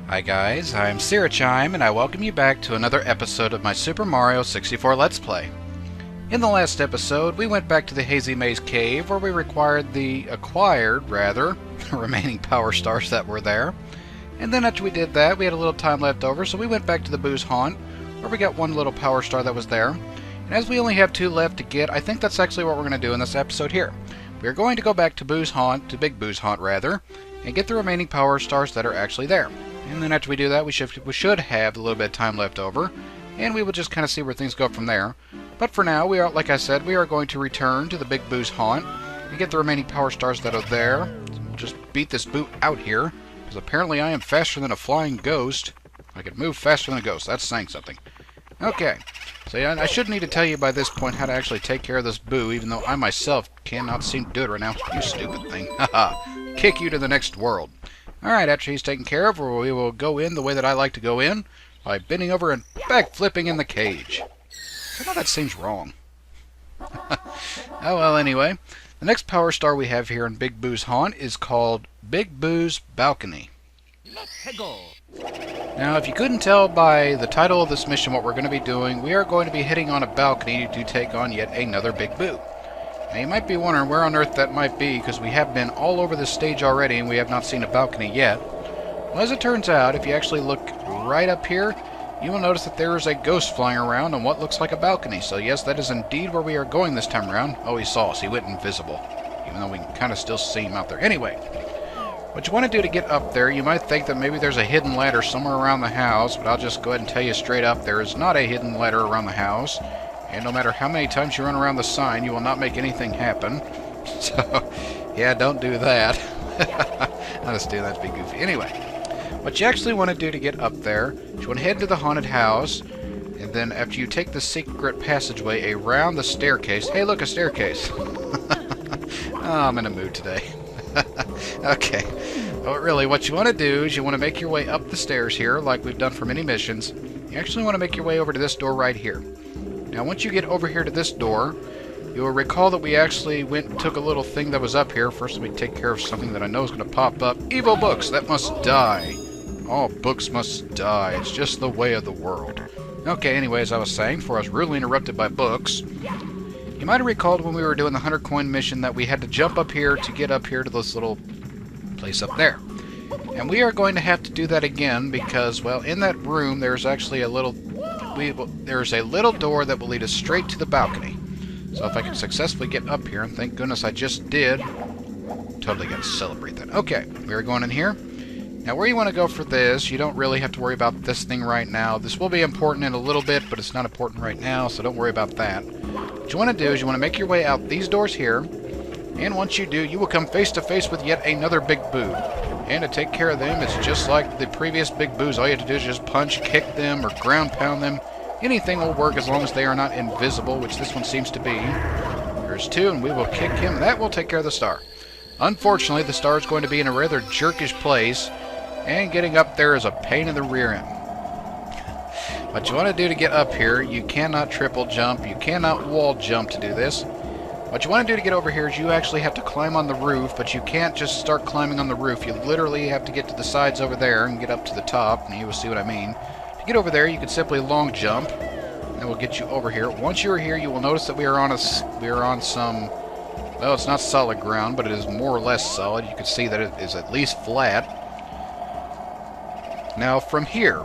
Hi guys, I'm Syrachime, and I welcome you back to another episode of my Super Mario 64 Let's Play. In the last episode, we went back to the Hazy Maze Cave, where we acquired the remaining power stars that were there. And then after we did that, we had a little time left over, so we went back to the Boo's Haunt, where we got one little power star that was there. And as we only have two left to get, I think that's actually what we're going to do in this episode here. We're going to go back to Boo's Haunt, to Big Boo's Haunt rather, and get the remaining power stars that are actually there. And then after we do that, we should have a little bit of time left over, and we will just kind of see where things go from there. But for now, we are, like I said, we are going to return to the Big Boo's Haunt and get the remaining power stars that are there. So we'll just beat this Boo out here, because apparently I am faster than a flying ghost. I can move faster than a ghost. That's saying something. Okay, so yeah, I should need to tell you by this point how to actually take care of this Boo, even though I myself cannot seem to do it right now. You stupid thing. Haha. Kick you to the next world. Alright, after he's taken care of, we will go in the way that I like to go in, by bending over and backflipping in the cage. I know that seems wrong. Oh well, anyway. The next power star we have here in Big Boo's Haunt is called Big Boo's Balcony. Let's go. Now, if you couldn't tell by the title of this mission what we're going to be doing, we are going to be hitting on a balcony to take on yet another Big Boo. Now, you might be wondering where on earth that might be, because we have been all over this stage already and we have not seen a balcony yet. Well, as it turns out, if you actually look right up here, you will notice that there is a ghost flying around on what looks like a balcony. So yes, that is indeed where we are going this time around. Oh, he saw us. He went invisible, even though we can kind of still see him out there. Anyway, what you want to do to get up there, you might think that maybe there's a hidden ladder somewhere around the house, but I'll just go ahead and tell you straight up, there is not a hidden ladder around the house. And no matter how many times you run around the sign, you will not make anything happen. So, yeah, don't do that. I'll just do that to be goofy. Anyway, what you actually want to do to get up there is you want to head to the haunted house, and then after you take the secret passageway around the staircase... Hey, look, a staircase. Oh, I'm in a mood today. Okay. Well, really, what you want to do is you want to make your way up the stairs here, like we've done for many missions. You actually want to make your way over to this door right here. Now, once you get over here to this door, you will recall that we actually went and took a little thing that was up here. First, let me take care of something that I know is going to pop up. Evil books! That must die. All books must die. It's just the way of the world. Okay, anyway, as I was saying, before I was rudely interrupted by books, you might have recalled when we were doing the 100 coin mission that we had to jump up here to get up here to this little place up there. And we are going to have to do that again because, well, in that room there's actually a little... there's a little door that will lead us straight to the balcony. So if I can successfully get up here, and thank goodness I just did, totally got to celebrate that. Okay, we're going in here. Now where you want to go for this, you don't really have to worry about this thing right now. This will be important in a little bit, but it's not important right now, so don't worry about that. What you want to do is you want to make your way out these doors here, and once you do, you will come face to face with yet another Big Boo. And to take care of them, it's just like the previous Big Boos. All you have to do is just punch, kick them, or ground pound them. Anything will work as long as they are not invisible, which this one seems to be. There's two, and we will kick him. That will take care of the star. Unfortunately, the star is going to be in a rather jerkish place, and getting up there is a pain in the rear end. What you want to do to get up here, you cannot triple jump, you cannot wall jump to do this. What you want to do to get over here is you actually have to climb on the roof, but you can't just start climbing on the roof. You literally have to get to the sides over there and get up to the top, and you will see what I mean. To get over there, you can simply long jump, and that will get you over here. Once you are here, you will notice that we are on some, well, it's not solid ground, but it is more or less solid. You can see that it is at least flat. Now, from here,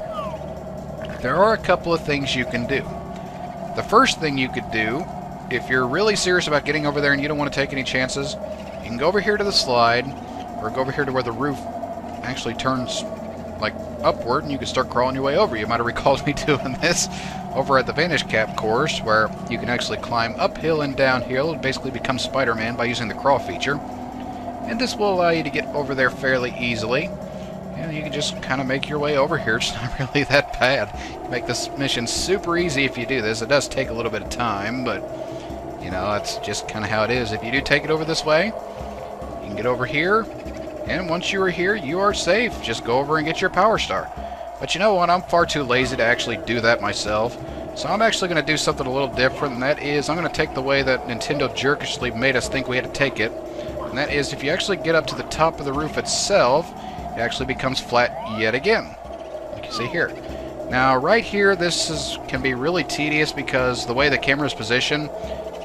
there are a couple of things you can do. The first thing you could do, if you're really serious about getting over there and you don't want to take any chances, you can go over here to the slide, or go over here to where the roof actually turns like upward, and you can start crawling your way over. You might have recalled me doing this over at the Vanish Cap course, where you can actually climb uphill and downhill and basically become Spider-Man by using the crawl feature. And this will allow you to get over there fairly easily. And you can just kind of make your way over here. It's not really that bad. You can make this mission super easy if you do this. It does take a little bit of time, but you know, that's just kind of how it is. If you do take it over this way, you can get over here, and once you are here, you are safe. Just go over and get your power star. But you know what? I'm far too lazy to actually do that myself. So I'm actually going to do something a little different, and that is I'm going to take the way that Nintendo jerkishly made us think we had to take it. And that is, if you actually get up to the top of the roof itself, it actually becomes flat yet again. like you see here. Now, right here, can be really tedious because the way the camera is positioned,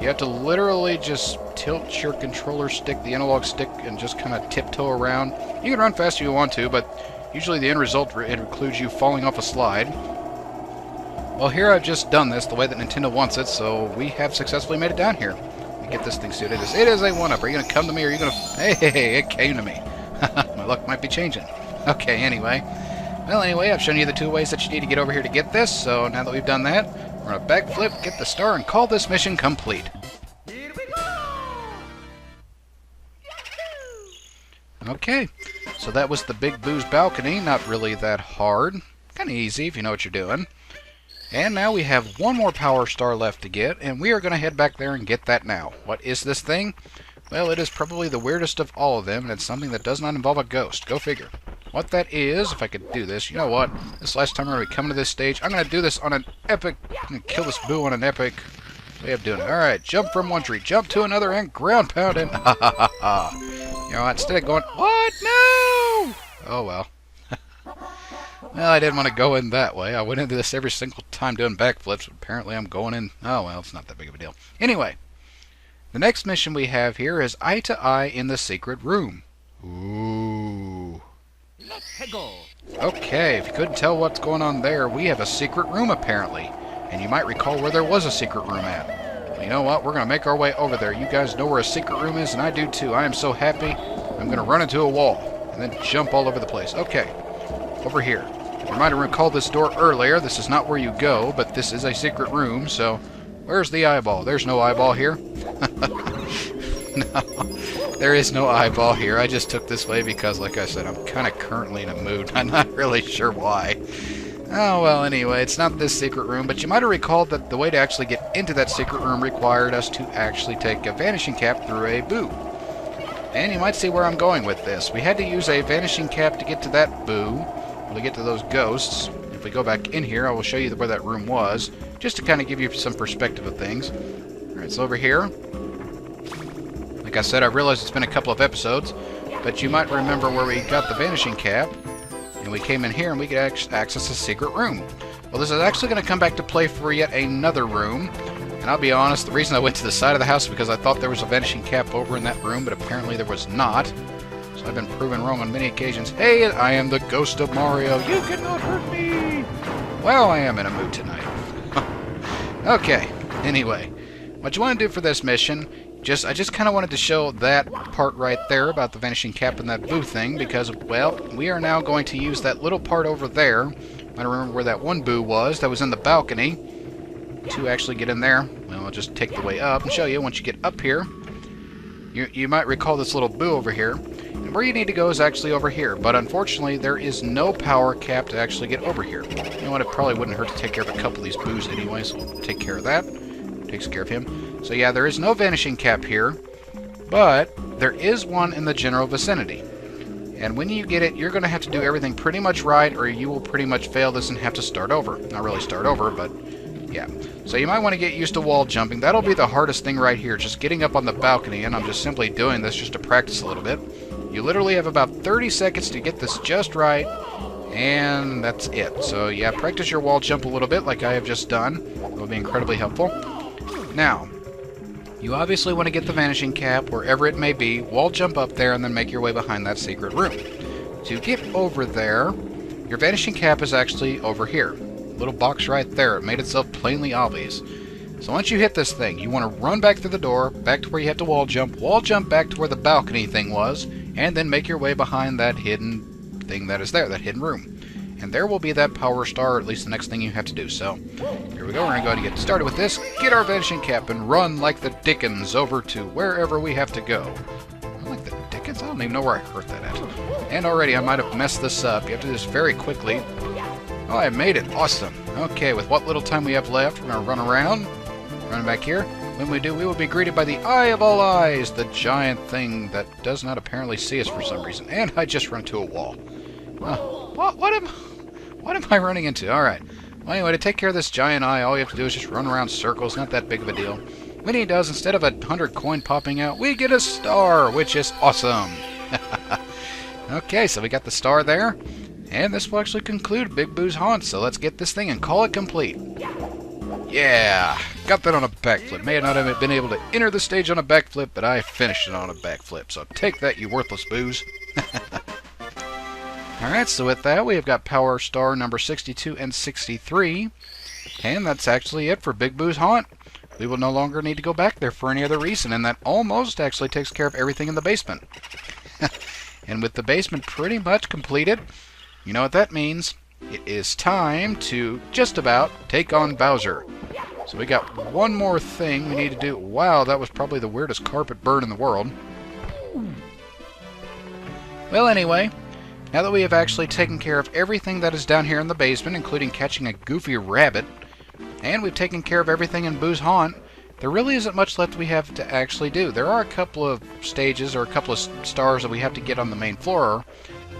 you have to literally just tilt your controller stick, the analog stick, and just kind of tiptoe around. You can run fast if you want to, but usually the end result includes you falling off a slide. Well, here I've just done this the way that Nintendo wants it, so we have successfully made it down here. Let me get this thing suited. It is a 1-up. Are you going to come to me, or are you going to... Hey, it came to me. My luck might be changing. Okay, anyway. Well, anyway, I've shown you the 2 ways that you need to get over here to get this, so now that we've done that, we're going to backflip, get the star, and call this mission complete. Here we go! Okay, so that was the Big Boo's balcony. Not really that hard. Kind of easy if you know what you're doing. And now we have 1 more power star left to get, and we are going to head back there and get that now. What is this thing? Well, it is probably the weirdest of all of them, and it's something that does not involve a ghost. Go figure. What that is, if I could do this, you know what? This last time we're going to be coming to this stage, I'm going to do this on an epic... I'm going to kill this boo on an epic way of doing it. Alright, jump from one tree, jump to another, and ground pound him. Ha ha ha ha. You know what? Instead of going, what? No! Oh, well. Well, I didn't want to go in that way. I went into this every single time doing backflips, but apparently I'm going in... Oh, well, it's not that big of a deal. Anyway, the next mission we have here is Eye to Eye in the Secret Room. Ooh. Let's go! Okay, if you couldn't tell what's going on there, we have a secret room apparently. And you might recall where there was a secret room at. Well, you know what? We're going to make our way over there. You guys know where a secret room is, and I do too. I am so happy. I'm going to run into a wall and then jump all over the place. Okay, over here. You might have recalled this door earlier. This is not where you go, but this is a secret room, so where's the eyeball? There's no eyeball here. No, there is no eyeball here. I just took this way because, like I said, I'm kind of currently in a mood. I'm not really sure why. Oh, well, anyway, it's not this secret room, but you might have recalled that the way to actually get into that secret room required us to actually take a vanishing cap through a boo. And you might see where I'm going with this. We had to use a vanishing cap to get to that boo, to get to those ghosts. If we go back in here, I will show you where that room was, just to kind of give you some perspective of things. Alright, so over here, like I said, I realize it's been a couple of episodes, but you might remember where we got the vanishing cap, and we came in here and we could access a secret room. Well, this is actually going to come back to play for yet another room, and I'll be honest, the reason I went to the side of the house is because I thought there was a vanishing cap over in that room, but apparently there was not. So I've been proven wrong on many occasions. Hey, I am the ghost of Mario. You cannot hurt me. Well, I am in a mood tonight. Okay, anyway, what you want to do for this mission, I just kind of wanted to show that part right there about the vanishing cap and that boo thing because, well, we are now going to use that little part over there. I don't remember where that one boo was that was in the balcony to actually get in there. Well, I'll just take the way up and show you. Once you get up here, you might recall this little boo over here. And where you need to go is actually over here. But unfortunately, there is no power cap to actually get over here. You know what? It probably wouldn't hurt to take care of a couple of these boos anyway, so we'll take care of that. Takes care of him. So yeah, there is no vanishing cap here, but there is one in the general vicinity. And when you get it, you're going to have to do everything pretty much right, or you will pretty much fail this and have to start over. Not really start over, but yeah. So you might want to get used to wall jumping. That'll be the hardest thing right here, just getting up on the balcony, and I'm just simply doing this just to practice a little bit. You literally have about 30 seconds to get this just right, and that's it. So yeah, practice your wall jump a little bit like I have just done. It will be incredibly helpful. Now, you obviously want to get the vanishing cap wherever it may be, wall jump up there, and then make your way behind that secret room. To get over there, your vanishing cap is actually over here. Little box right there. It made itself plainly obvious. So once you hit this thing, you want to run back through the door, back to where you have to wall jump back to where the balcony thing was, and then make your way behind that hidden thing that is there, that hidden room. And there will be that power star, or at least the next thing you have to do. So, here we go. We're going to go ahead and get started with this. Get our vanishing cap and run like the Dickens over to wherever we have to go. Like the Dickens? I don't even know where I heard that at. And already I might have messed this up. You have to do this very quickly. Oh, I made it. Awesome. Okay, with what little time we have left, we're going to run around. Run back here. When we do, we will be greeted by the Eye of All Eyes, the giant thing that does not apparently see us for some reason. And I just run into a wall. What am I running into? Alright. Well, anyway, to take care of this giant eye, all you have to do is just run around circles. Not that big of a deal. When he does, instead of 100 coin popping out, we get a star, which is awesome. Okay, so we got the star there. And this will actually conclude Big Boo's haunt, so let's get this thing and call it complete. Yeah! Got that on a backflip. May not have been able to enter the stage on a backflip, but I finished it on a backflip. So take that, you worthless boos. Alright, so with that, we have got Power Star number 62 and 63. And that's actually it for Big Boo's haunt. We will no longer need to go back there for any other reason, and that almost actually takes care of everything in the basement. And with the basement pretty much completed, you know what that means. It is time to just about take on Bowser. So we got one more thing we need to do. Wow, that was probably the weirdest carpet burn in the world. Well, anyway, now that we have actually taken care of everything that is down here in the basement, including catching a goofy rabbit, and we've taken care of everything in Boo's haunt, there really isn't much left we have to actually do. There are a couple of stages or a couple of stars that we have to get on the main floor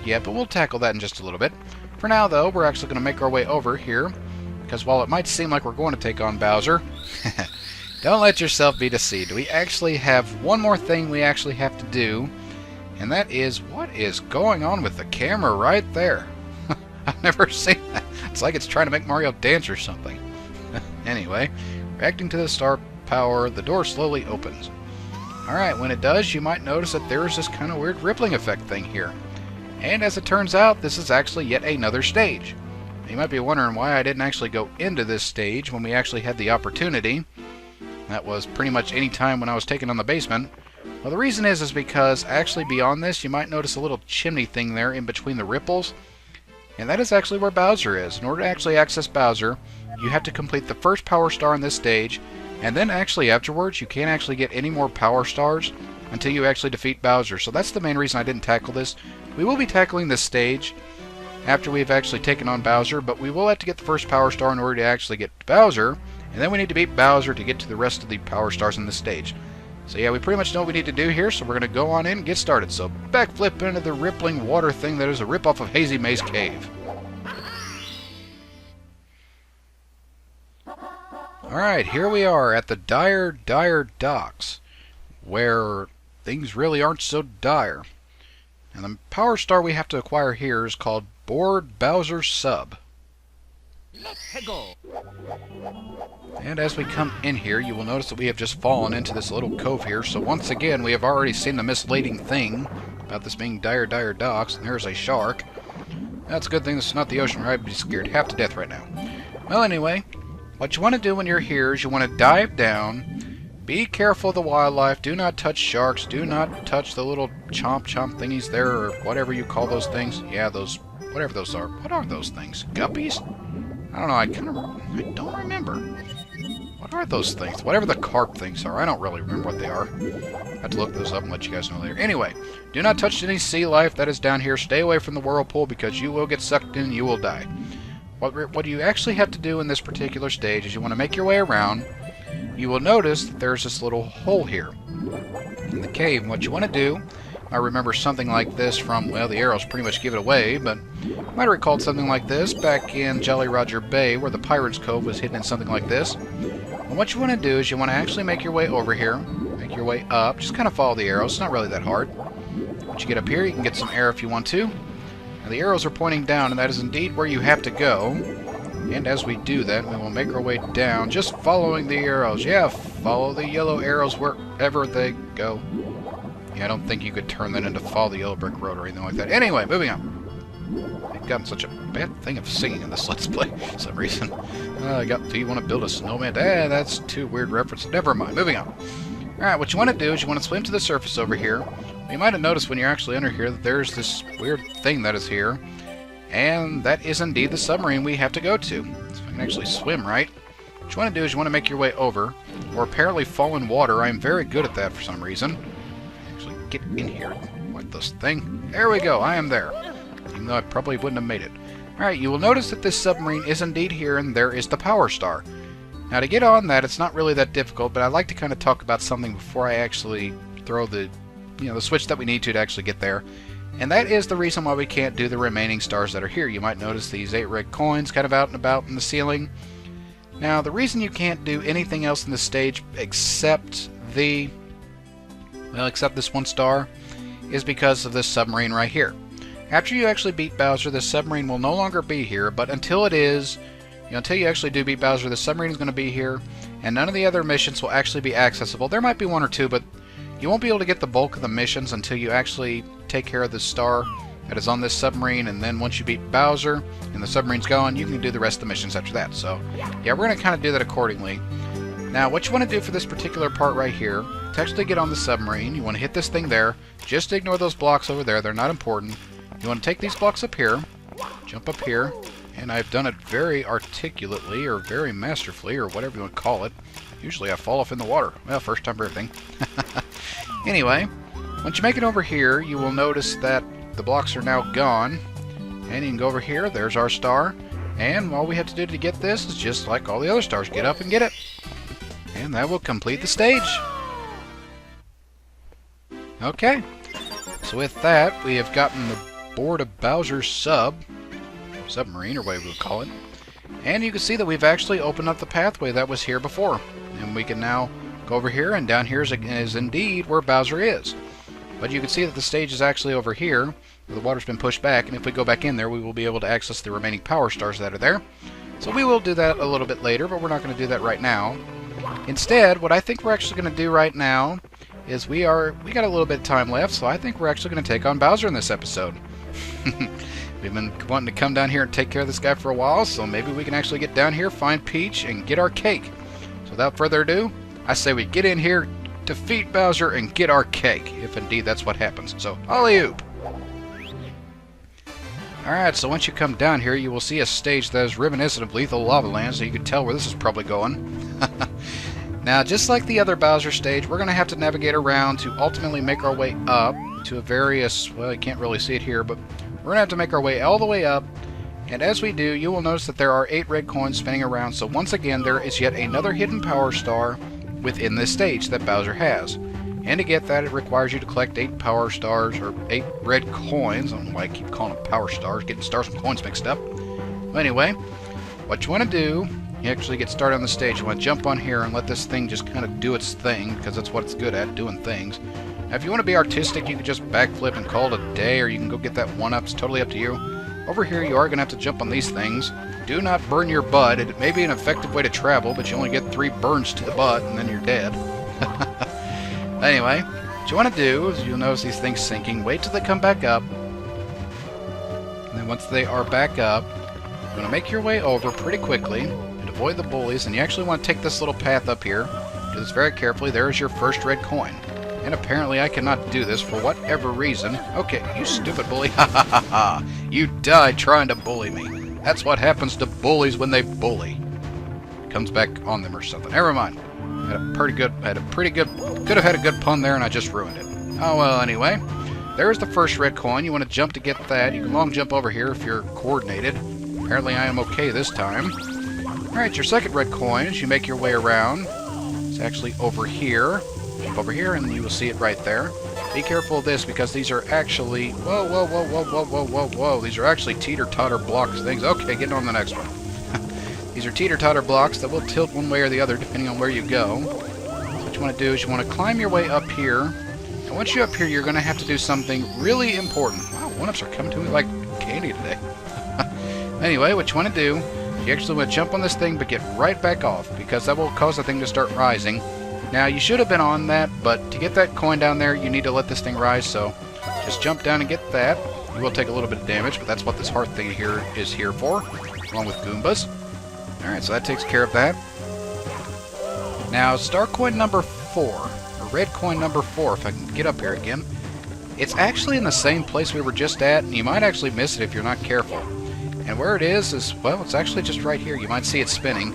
yet, but we'll tackle that in just a little bit. For now, though, we're actually going to make our way over here, because while it might seem like we're going to take on Bowser, don't let yourself be deceived. We actually have one more thing we actually have to do, and that is, what is going on with the camera right there? I've never seen that. It's like it's trying to make Mario dance or something. Anyway, reacting to the star power, the door slowly opens. Alright, when it does, you might notice that there is this kind of weird rippling effect thing here. And as it turns out, this is actually yet another stage. You might be wondering why I didn't actually go into this stage when we actually had the opportunity. That was pretty much any time when I was taking on the basement. Well, the reason is because actually beyond this, you might notice a little chimney thing there in between the ripples. And that is actually where Bowser is. In order to actually access Bowser, you have to complete the first Power Star in this stage, and then actually afterwards, you can't actually get any more Power Stars until you actually defeat Bowser. So that's the main reason I didn't tackle this. We will be tackling this stage after we've actually taken on Bowser, but we will have to get the first Power Star in order to actually get to Bowser, and then we need to beat Bowser to get to the rest of the Power Stars in this stage. So yeah, we pretty much know what we need to do here, so we're going to go on in and get started. So backflip into the rippling water thing that is a ripoff of Hazy Maze Cave. Alright, here we are at the Dire Docks, where things really aren't so dire. And the Power Star we have to acquire here is called Board Bowser Sub. Let's go. And as we come in here, you will notice that we have just fallen into this little cove here. So once again, we have already seen the misleading thing about this being Dire Docks, and there's a shark. That's a good thing this is not the ocean, or I'd be scared half to death right now. Well, anyway, what you want to do when you're here is you want to dive down. Be careful of the wildlife. Do not touch sharks. Do not touch the little chomp thingies there, or whatever you call those things. Yeah, those, whatever those are. What are those things? Guppies? I don't know. I don't remember. What are those things? Whatever the carp things are. I don't really remember what they are. I have to look those up and let you guys know later. Anyway, do not touch any sea life that is down here. Stay away from the whirlpool because you will get sucked in and you will die. What you actually have to do in this particular stage is you want to make your way around. You will notice that there's this little hole here in the cave. And what you want to do, I remember something like this from, well, the arrows pretty much give it away, but you might have recalled something like this back in Jolly Roger Bay, where the Pirate's Cove was hidden in something like this. And what you want to do is you want to actually make your way over here, make your way up, just kind of follow the arrows. It's not really that hard. Once you get up here, you can get some air if you want to. Now, the arrows are pointing down, and that is indeed where you have to go. And as we do that, we will make our way down, just following the arrows. Yeah, follow the yellow arrows wherever they go. Yeah, I don't think you could turn that into follow the yellow brick road or anything like that. Anyway, moving on. I've gotten such a bad thing of singing in this Let's Play for some reason. Do you want to build a snowman? That's too weird reference. Never mind. Moving on. Alright, what you want to do is you want to swim to the surface over here. You might have noticed when you're actually under here that there's this weird thing that is here. And that is indeed the submarine we have to go to. So if I can actually swim right. What you want to do is you want to make your way over, or apparently fall in water. I am very good at that for some reason. Actually, get in here. What this thing? There we go. I am there. Even though I probably wouldn't have made it. Alright, you will notice that this submarine is indeed here, and there is the Power Star. Now to get on that, it's not really that difficult, but I'd like to kind of talk about something before I actually throw the switch that we need to actually get there. And that is the reason why we can't do the remaining stars that are here. You might notice these 8 red coins kind of out and about in the ceiling. Now, the reason you can't do anything else in this stage except except this one star is because of this submarine right here. After you actually beat Bowser, the submarine will no longer be here, but until it is, until you actually do beat Bowser, the submarine is going to be here, and none of the other missions will actually be accessible. There might be one or two, but you won't be able to get the bulk of the missions until you actually take care of the star that is on this submarine, and then once you beat Bowser and the submarine's gone, you can do the rest of the missions after that. So, yeah, we're going to kind of do that accordingly. Now, what you want to do for this particular part right here, to actually get on the submarine, you want to hit this thing there. Just ignore those blocks over there. They're not important. You want to take these blocks up here, jump up here, and I've done it very articulately or very masterfully or whatever you want to call it. Usually I fall off in the water. Well, first time for everything. Anyway, once you make it over here, you will notice that the blocks are now gone. And you can go over here. There's our star. And all we have to do to get this is just like all the other stars. Get up and get it. And that will complete the stage. Okay. So with that, we have gotten the board of Bowser's submarine, or whatever we would call it. And you can see that we've actually opened up the pathway that was here before. And we can now go over here, and down here is indeed where Bowser is. But you can see that the stage is actually over here, where the water's been pushed back, and if we go back in there, we will be able to access the remaining power stars that are there. So we will do that a little bit later, but we're not going to do that right now. Instead, what I think we're actually going to do right now is we got a little bit of time left, so I think we're actually going to take on Bowser in this episode. We've been wanting to come down here and take care of this guy for a while, so maybe we can actually get down here, find Peach, and get our cake. So without further ado, I say we get in here, defeat Bowser, and get our cake, if indeed that's what happens. So, alley-oop! Alright, so once you come down here, you will see a stage that is reminiscent of Lethal Lava Land, so you can tell where this is probably going. Now, just like the other Bowser stage, we're going to have to navigate around to ultimately make our way up to a various, well, you can't really see it here, but we're going to have to make our way all the way up. And as we do, you will notice that there are 8 red coins spinning around, so once again, there is yet another hidden power star within this stage that Bowser has. And to get that, it requires you to collect 8 power stars, or 8 red coins. I don't know why I keep calling them power stars, getting stars and coins mixed up. But anyway, what you want to do, you actually get started on the stage. You want to jump on here and let this thing just kind of do its thing, because that's what it's good at, doing things. Now, if you want to be artistic, you can just backflip and call it a day, or you can go get that 1-up. It's totally up to you. Over here, you are going to have to jump on these things. Do not burn your butt. It may be an effective way to travel, but you only get 3 burns to the butt, and then you're dead. Anyway, what you want to do is you'll notice these things sinking. Wait till they come back up. And then once they are back up, you're going to make your way over pretty quickly and avoid the bullies. And you actually want to take this little path up here. Do this very carefully. There's your first red coin. And apparently I cannot do this for whatever reason. Okay, you stupid bully. Ha ha ha ha. You died trying to bully me. That's what happens to bullies when they bully. Comes back on them or something. Never mind. Could have had a good pun there, and I just ruined it. Oh well, anyway. There's the first red coin. You want to jump to get that. You can long jump over here if you're coordinated. Apparently I am okay this time. Alright, your second red coin, as you make your way around, it's actually over here. Jump over here, and you will see it right there. Be careful of this, because these are actually... Whoa, whoa, whoa, whoa, whoa, whoa, whoa, whoa. These are actually teeter-totter blocks things. Okay, getting on the next one. These are teeter-totter blocks that will tilt one way or the other, depending on where you go. So what you want to do is you want to climb your way up here. And once you're up here, you're going to have to do something really important. Wow, 1-ups are coming to me like candy today. Anyway, what you want to do, you actually want to jump on this thing, but get right back off, because that will cause the thing to start rising. Now, you should have been on that, but to get that coin down there, you need to let this thing rise, so just jump down and get that. You will take a little bit of damage, but that's what this heart thing here is here for, along with Goombas. Alright, so that takes care of that. Now, star coin number 4, or red coin number 4, if I can get up here again, it's actually in the same place we were just at, and you might actually miss it if you're not careful. And where it is, well, it's actually just right here. You might see it spinning.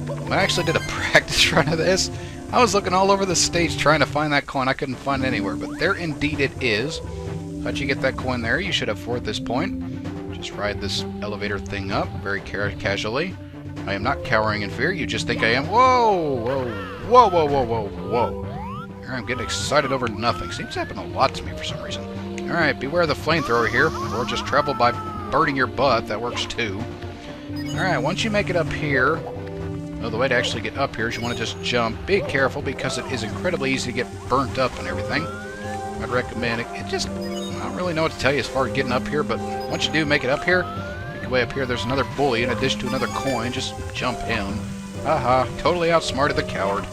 When I actually did a practice run of this, I was looking all over the stage trying to find that coin. I couldn't find it anywhere, but there indeed it is. Once you get that coin there, you should have 4 at this point. Just ride this elevator thing up very casually. I am not cowering in fear. You just think I am. Whoa! Whoa! Whoa! Whoa! Whoa! Whoa! Whoa! Here I'm getting excited over nothing. Seems to happen a lot to me for some reason. Alright, beware of the flamethrower here, or just travel by burning your butt. That works too. Alright, once you make it up here, well, the way to actually get up here is you want to just jump. Be careful, because it is incredibly easy to get burnt up and everything. I'd recommend it. Not really know what to tell you as far as getting up here, but once you do make it up here, make your way up here, there's another bully in addition to another coin. Just jump him. Aha, totally outsmarted the coward.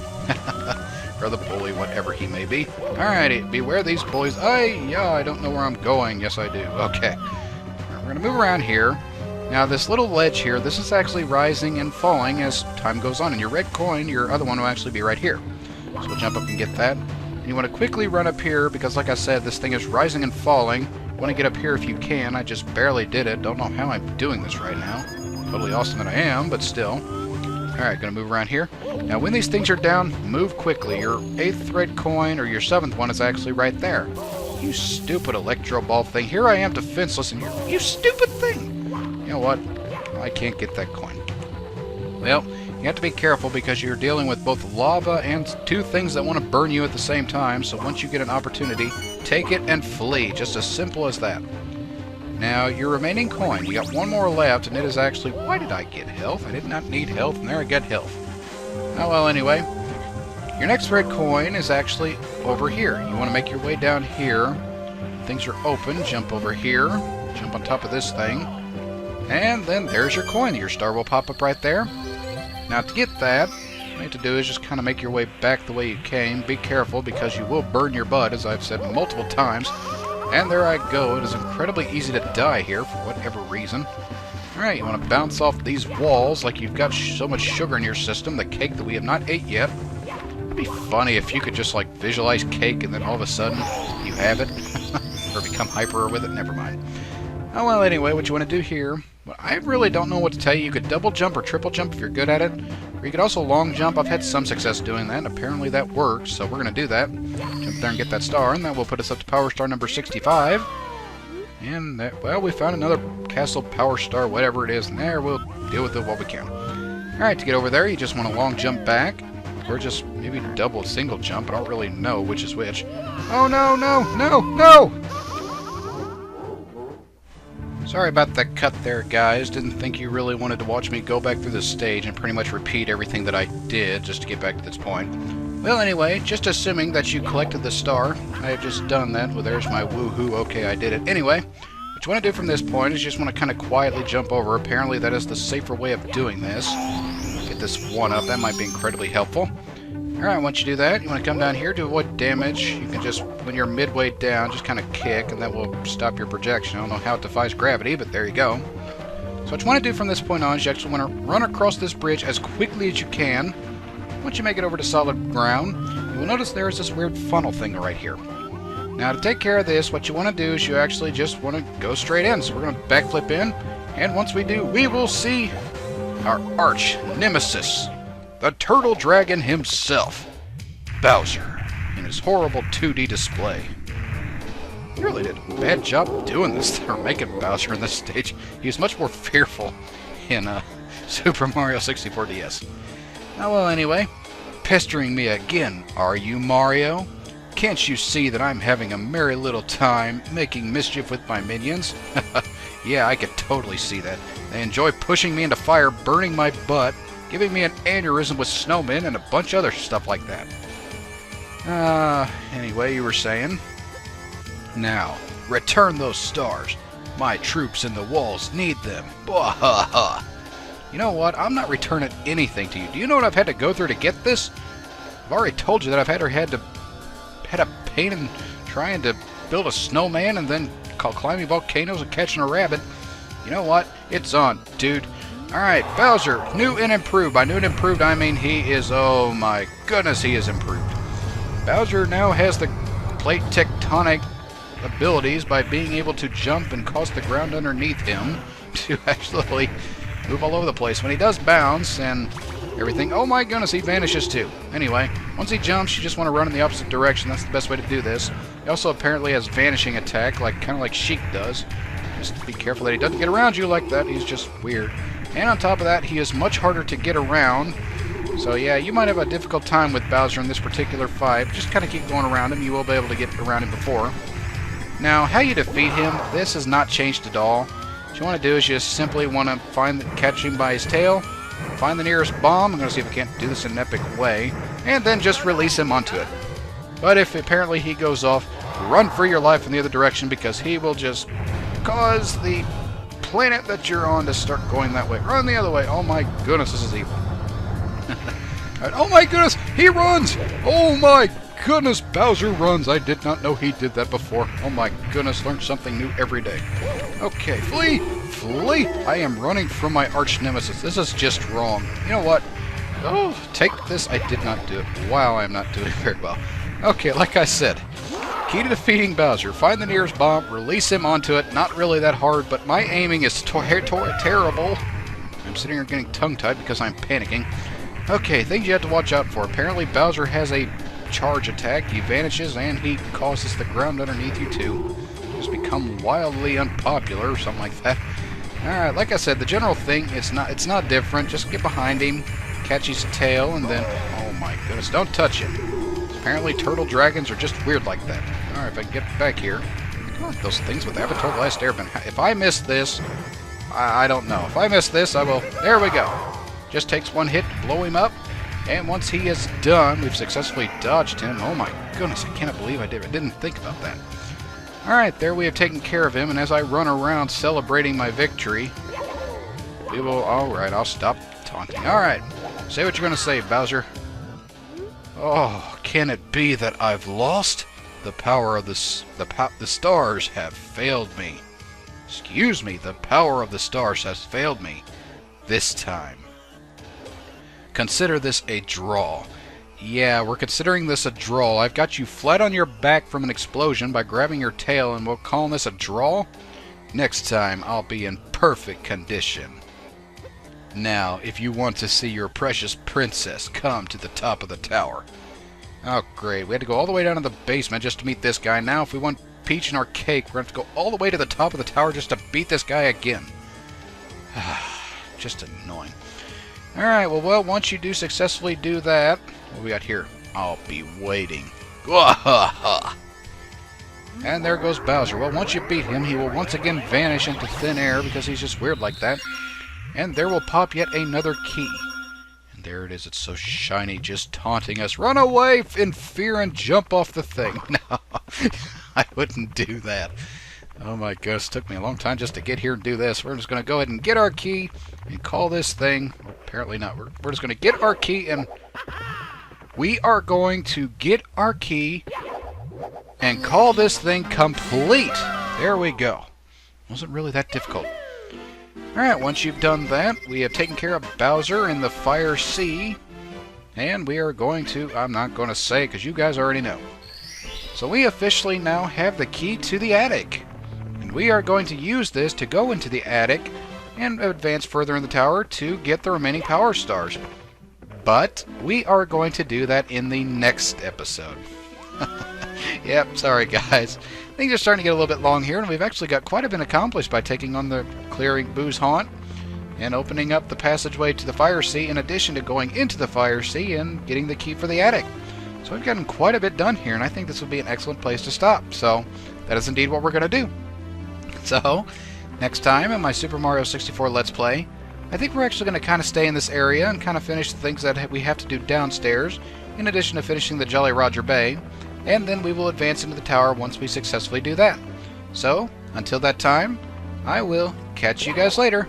Or the bully, whatever he may be. Alrighty, beware these bullies. I don't know where I'm going. Yes, I do. Okay. We're going to move around here. Now, this little ledge here, this is actually rising and falling as time goes on. And your red coin, your other one, will actually be right here. So we'll jump up and get that. And you want to quickly run up here because, like I said, this thing is rising and falling. You want to get up here if you can. I just barely did it. Don't know how I'm doing this right now. Totally awesome that I am, but still. Alright, gonna move around here. Now, when these things are down, move quickly. Your 8th red coin, or your 7th one, is actually right there. You stupid electro ball thing. Here I am defenseless, and you stupid thing! You know what? I can't get that coin. Well, you have to be careful because you're dealing with both lava and two things that want to burn you at the same time, so once you get an opportunity, take it and flee. Just as simple as that. Now, your remaining coin, you got one more left, and it is actually... Why did I get health? I did not need health, and there I got health. Oh, well, anyway. Your next red coin is actually over here. You want to make your way down here. Things are open. Jump over here. Jump on top of this thing. And then there's your coin. Your star will pop up right there. Now, to get that, what you have to do is just kind of make your way back the way you came. Be careful, because you will burn your butt, as I've said multiple times. And there I go. It is incredibly easy to die here for whatever reason. Alright, you want to bounce off these walls like you've got so much sugar in your system, the cake that we have not ate yet. It'd be funny if you could just like visualize cake and then all of a sudden you have it. Or become hyper with it. Never mind. Oh, well, anyway, what you want to do here, well, I really don't know what to tell you. You could double jump or triple jump if you're good at it. Or you could also long jump. I've had some success doing that, and apparently that works, so we're going to do that. Jump there and get that star, and that will put us up to power star number 65. And, that, well, we found another castle power star, whatever it is, and there we'll deal with it while we can. Alright, to get over there, you just want to long jump back, or just maybe double single jump. I don't really know which is which. Oh, no, no, no, no! Sorry about that cut there, guys. Didn't think you really wanted to watch me go back through the stage and pretty much repeat everything that I did just to get back to this point. Well, anyway, just assuming that you collected the star, I have just done that. Well, there's my woohoo. Okay, I did it. Anyway, what you want to do from this point is you just want to kind of quietly jump over. Apparently, that is the safer way of doing this. Get this one up. That might be incredibly helpful. Alright, once you do that, you want to come down here to avoid damage. You can just, when you're midway down, just kind of kick, and that will stop your projection. I don't know how it defies gravity, but there you go. So what you want to do from this point on is you actually want to run across this bridge as quickly as you can. Once you make it over to solid ground, you will notice there is this weird funnel thing right here. Now, to take care of this, what you want to do is you actually just want to go straight in. So we're going to backflip in, and once we do, we will see our arch nemesis, the turtle dragon himself, Bowser, in his horrible 2D display. He really did a bad job doing this, or making Bowser in this stage. He was much more fearful in Super Mario 64 DS. Oh, well, anyway, pestering me again, are you, Mario? Can't you see that I'm having a merry little time making mischief with my minions? Yeah, I could totally see that. They enjoy pushing me into fire, burning my butt, giving me an aneurysm with snowmen, and a bunch of other stuff like that. Anyway, you were saying? Now, return those stars. My troops in the walls need them. Bwahaha. You know what? I'm not returning anything to you. Do you know what I've had to go through to get this? I've already told you that I've had a pain in trying to build a snowman and then climbing volcanoes and catching a rabbit. You know what? It's on, dude. Alright, Bowser, new and improved. By new and improved, I mean he is, oh my goodness, he is improved. Bowser now has the plate tectonic abilities by being able to jump and cause the ground underneath him to actually move all over the place. When he does bounce and everything, oh my goodness, he vanishes too. Anyway, once he jumps, you just want to run in the opposite direction. That's the best way to do this. He also apparently has vanishing attack, kind of like Sheik does. Just be careful that he doesn't get around you like that. He's just weird. And on top of that, he is much harder to get around. So yeah, you might have a difficult time with Bowser in this particular fight. Just kind of keep going around him. You will be able to get around him before. Now, how you defeat him, this has not changed at all. What you want to do is just simply want to catch him by his tail, find the nearest bomb. I'm going to see if I can't do this in an epic way, and then just release him onto it. But if apparently he goes off, run for your life in the other direction because he will just cause the planet that you're on to start going that way. Run the other way. Oh my goodness, this is evil. Oh my goodness, he runs! Oh my goodness, Bowser runs. I did not know he did that before. Oh my goodness, learn something new every day. Okay, flee! Flee! I am running from my arch nemesis. This is just wrong. You know what? Oh, take this. I did not do it. Wow, I am not doing very well. Okay, like I said, key to defeating Bowser. Find the nearest bomb, release him onto it. Not really that hard, but my aiming is terrible. I'm sitting here getting tongue-tied because I'm panicking. Okay, things you have to watch out for. Apparently Bowser has a charge attack. He vanishes and he causes the ground underneath you to just become wildly unpopular or something like that. Alright, like I said, the general thing, it's not different. Just get behind him, catch his tail, and then, oh my goodness, don't touch him. Apparently turtle dragons are just weird like that. Alright, if I can get back here. I like those things with Avatar The Last Airbender. If I miss this, I don't know. If I miss this, I will... There we go. Just takes one hit to blow him up. And once he is done, we've successfully dodged him. Oh my goodness, I cannot believe I didn't think about that. Alright, there we have taken care of him, and as I run around celebrating my victory, we will... Alright, I'll stop taunting. Alright, say what you're going to say, Bowser. Oh, can it be that I've lost? The power of the stars have failed me. Excuse me, the power of the stars has failed me. This time. Consider this a draw. Yeah, we're considering this a draw. I've got you flat on your back from an explosion by grabbing your tail, and we'll call this a draw? Next time, I'll be in perfect condition. Now, if you want to see your precious princess, come to the top of the tower. Oh, great. We had to go all the way down to the basement just to meet this guy. Now, if we want Peach and our cake, we're going to have to go all the way to the top of the tower just to beat this guy again. Just annoying. Alright, well, once you do successfully do that, what we got here? I'll be waiting. And there goes Bowser. Well, once you beat him, he will once again vanish into thin air because he's just weird like that. And there will pop yet another key. And there it is. It's so shiny, just taunting us. Run away in fear and jump off the thing. No, I wouldn't do that. Oh my gosh, it took me a long time just to get here and do this. We're just going to go ahead and get our key and call this thing... Well, apparently not. We're just going to get our key and... We are going to get our key and call this thing complete. There we go. Wasn't really that difficult. Alright, once you've done that, we have taken care of Bowser in the Fire Sea. And we are going to... I'm not going to say because you guys already know. So we officially now have the key to the attic. We are going to use this to go into the attic and advance further in the tower to get the remaining power stars. But we are going to do that in the next episode. Yep, sorry guys. Things are starting to get a little bit long here, and we've actually got quite a bit accomplished by taking on the clearing Boo's Haunt and opening up the passageway to the Fire Sea, in addition to going into the Fire Sea and getting the key for the attic. So we've gotten quite a bit done here, and I think this would be an excellent place to stop. So that is indeed what we're going to do. So, next time in my Super Mario 64 Let's Play, I think we're actually going to kind of stay in this area and kind of finish the things that we have to do downstairs, in addition to finishing the Jolly Roger Bay, and then we will advance into the tower once we successfully do that. So, until that time, I will catch you guys later.